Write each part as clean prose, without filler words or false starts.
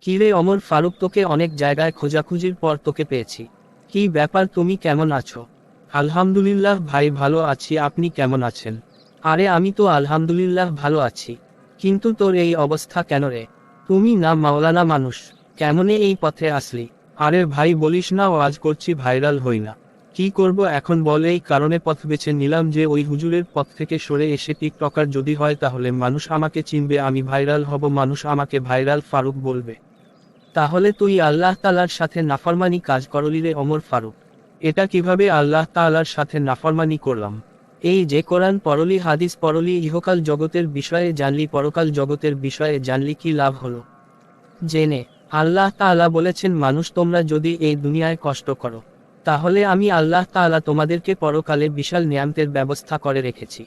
কিরে অমর ফারুক, তোকে অনেক জায়গায় খোঁজাখুঁজির পর তোকে পেয়েছি। কি ব্যাপার, তুমি কেমন আছো? আলহামদুলিল্লাহ ভাই, ভালো আছি। আপনি কেমন আছেন? আরে আমি তো আলহামদুলিল্লাহ ভালো আছি। কিন্তু তোর এই অবস্থা কেন রে? তুমি না মাওলানা মানুষ, কেমনে এই পথে আসলি? আরে ভাই বলিস না, ওয়াজ করছি ভাইরাল হই না। কি করব এখন বল, এই কারণে পথ বেছে নিলাম যে ওই হুজুরের পথ থেকে সরে এসে টিকটকার যদি হয় তাহলে মানুষ আমাকে চিনবে, আমি ভাইরাল হব, মানুষ আমাকে ভাইরাল ফারুক বলবে। তাহলে তুই আল্লাহ তাআলার সাথে নাফরমানি কাজ করলি রে ওমর ফারুক। এটা কিভাবে আল্লাহ তাআলার সাথে নাফরমানি করলাম? এই যে কোরআন পড়লি, হাদিস পড়লি, ইহকাল জগতের বিষয়ে জানলি, পরকাল জগতের বিষয়ে জানলি, কি লাভ হলো জেনে? আল্লাহ তাআলা বলেছেন, মানুষ তোমরা যদি এই দুনিয়ায় কষ্ট করো তাহলে আমি আল্লাহ তাআলা তোমাদেরকে পরকালে বিশাল নিয়ামতের ব্যবস্থা করে রেখেছি।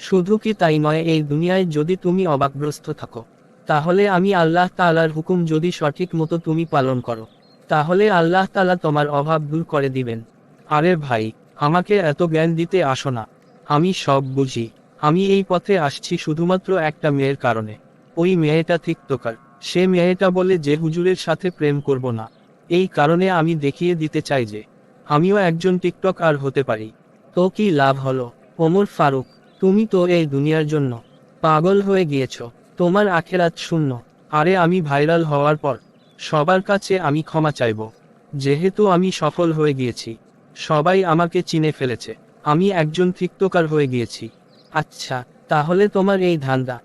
শুধু কি তাই নয়, এই দুনিয়ায় যদি তুমি অবাকগ্রস্ত থাকো তাহলে আমি আল্লাহ তাআলার হুকুম যদি সঠিক মতো তুমি পালন করো তাহলে আল্লাহ তাআলা তোমার অভাব দূর করে দিবেন। আরে ভাই, আমাকে এত জ্ঞান দিতে আসো না, আমি সব বুঝি। আমি এই পথে আসছি শুধুমাত্র একটা মেয়ের কারণে। ওই মেয়েটা টিকটকার। সে মেয়েটা বলে যে হুজুরের সাথে প্রেম করব না। এই কারণে আমি দেখিয়ে দিতে চাই যে আমিও একজন টিকটকার হতে পারি। তো কি লাভ হলো ওমর ফারুক? তুমি তো এই দুনিয়ার জন্য পাগল হয়ে গিয়েছো, তোমার আখেরাত শূন্য। আরে আমি ভাইরাল হওয়ার পর সবার কাছে আমি ক্ষমা চাইব, যেহেতু আমি সফল হয়ে গিয়েছি। সবাই আমাকে চিনে ফেলেছে, আমি একজন টিকটকার হয়ে গিয়েছি। আচ্ছা, তাহলে তোমার এই ধান্দা